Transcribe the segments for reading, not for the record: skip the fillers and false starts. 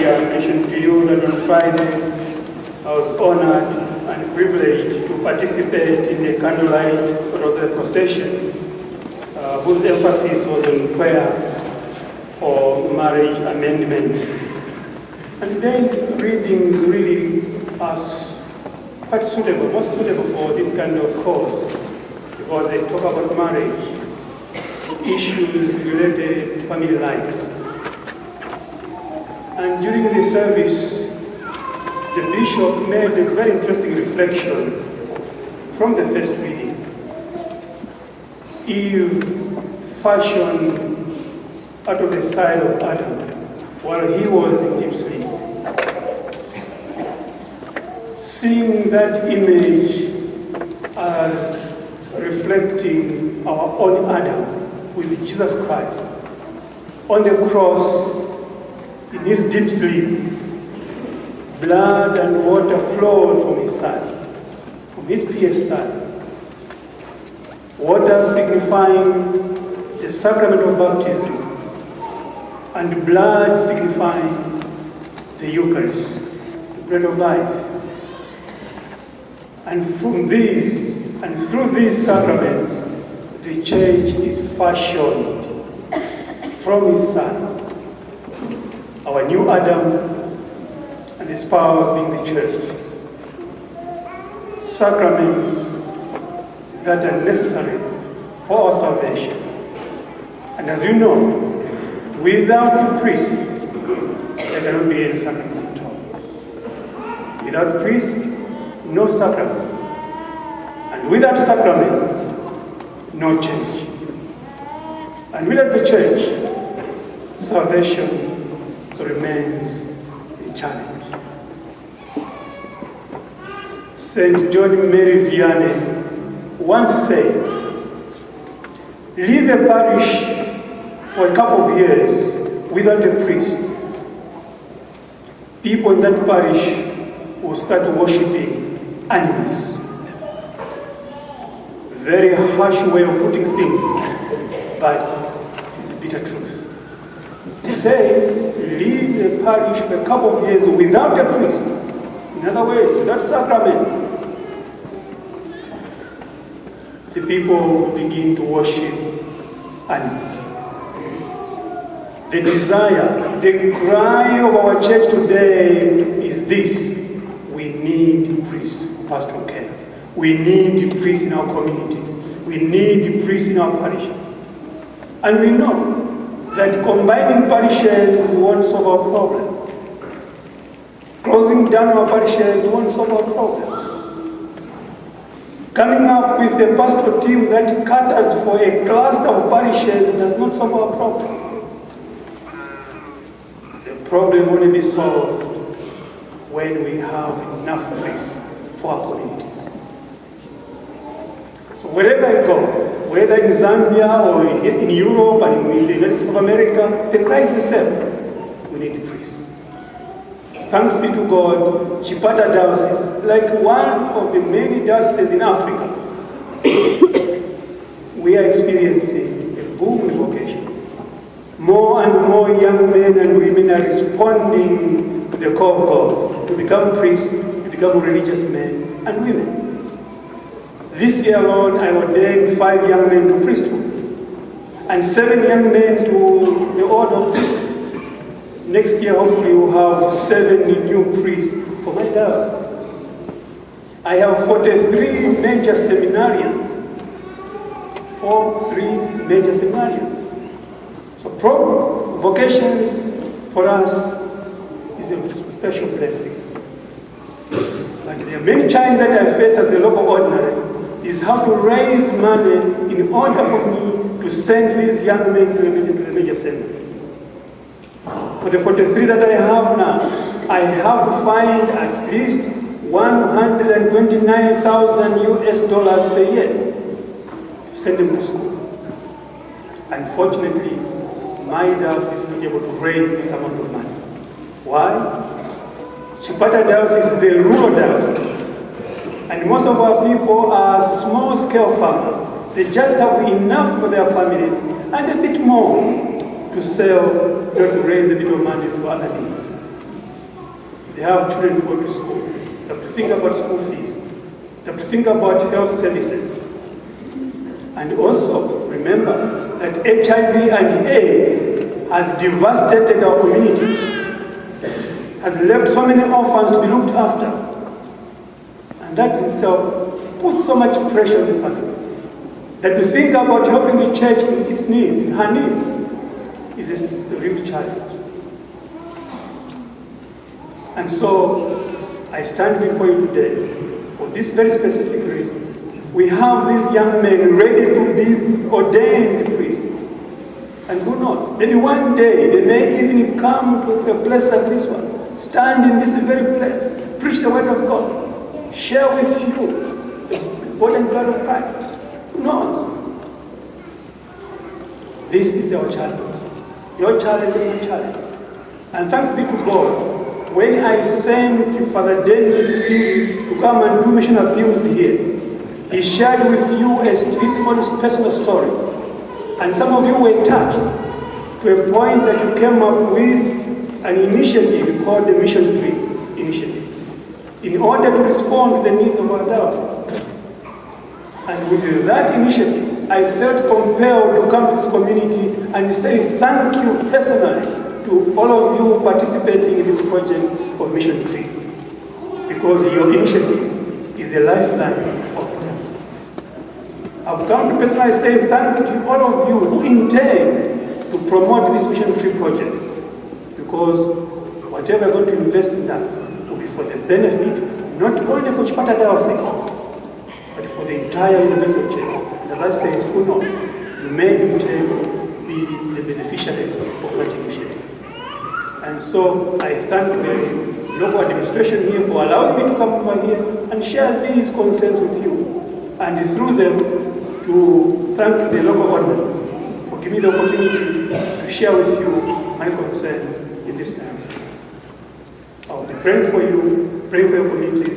I mentioned to you that on Friday I was honored and privileged to participate in the candlelight rosary procession, whose emphasis was on prayer for marriage amendment. And today's readings really are quite suitable, most suitable for this kind of cause, because they talk about marriage, issues related to family life. And during the service, the bishop made a very interesting reflection from the first reading. Eve fashioned out of the side of Adam while he was in deep sleep. Seeing that image as reflecting our own Adam with Jesus Christ on the cross in his deep sleep, blood and water flowed from his side, from his pierced side. Water signifying the sacrament of baptism, and blood signifying the Eucharist, the bread of life. And from these, and through these sacraments, the church is fashioned from his side. Our new Adam and his spouse being the church. Sacraments that are necessary for our salvation. And as you know, without the priest, there cannot be any sacraments at all. Without priest, no sacraments. And without sacraments, no church. And without the church, salvation remains a challenge. St. John Mary Vianney once said, leave a parish for a couple of years without a priest. People in that parish will start worshipping animals. Very harsh way of putting things, but it is the bitter truth. He says, leave the parish for a couple of years without a priest. In other words, without sacraments. The people begin to worship animals. The desire, the cry of our church today is this: we need priests for pastoral care. We need priests in our communities. We need priests in our parishes. And we know that combining parishes won't solve our problem. Closing down our parishes won't solve our problem. Coming up with a pastoral team that caters for a cluster of parishes does not solve our problem. The problem will only be solved when we have enough priests for our communities. So wherever I go, whether in Zambia or in Europe and in the United States of America, the cry is the same. We need priests. Thanks be to God, Chipata Diocese, like one of the many dioceses in Africa, we are experiencing a boom in vocations. More and more young men and women are responding to the call of God to become priests, to become religious men and women. This year alone, I ordained 5 young men to priesthood and 7 young men to the order. Next year, hopefully, we'll have 7 new priests for my diocese. I have 43 major seminarians. 3 major seminarians. So vocations for us is a special blessing. But there are many challenges that I face as a local ordinary. Is how to raise money in order for me to send these young men to the major seminaries. For the 43 that I have now, I have to find at least $129,000 US per year to send them to school. Unfortunately, my diocese is not able to raise this amount of money. Why? Chipata Diocese is a rural diocese. And most of our people are small-scale farmers. They just have enough for their families and a bit more to sell, to raise a bit of money for other needs. They have children to go to school. They have to think about school fees. They have to think about health services. And also, remember that HIV and AIDS has devastated our communities, has left so many orphans to be looked after. And that in itself puts so much pressure on the family. That to think about helping the church in its needs, in her needs, is a real challenge. And so, I stand before you today for this very specific reason. We have these young men ready to be ordained priests. And who knows, maybe one day they may even come to a place like this one, stand in this very place, preach the word of God, share with you the body and blood of Christ. Who knows? This is our challenge. Your challenge and my challenge. And thanks be to God, when I sent Father Dennis to come and do mission appeals here, he shared with you his own personal story. And some of you were touched to a point that you came up with an initiative called the Mission Tree Initiative, in order to respond to the needs of our diocese. And with that initiative, I felt compelled to come to this community and say thank you personally to all of you participating in this project of Mission Tree, because your initiative is a lifeline of the diocese. I've come to personally say thank you to all of you who intend to promote this Mission Tree project, because whatever we're going to invest in that will be for the benefit not only for Chipata Diocese, but for the entire Universal Church. And as I said, who knows, you may in turn be the beneficiaries of that initiative. And so I thank the local administration here for allowing me to come over here and share these concerns with you, and through them to thank the local government for giving me the opportunity to share with you my concerns in this diocese. I'll be praying for you, praying for your community,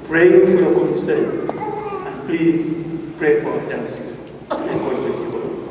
praying for your concerns, and please pray for our diocese. And God bless you all.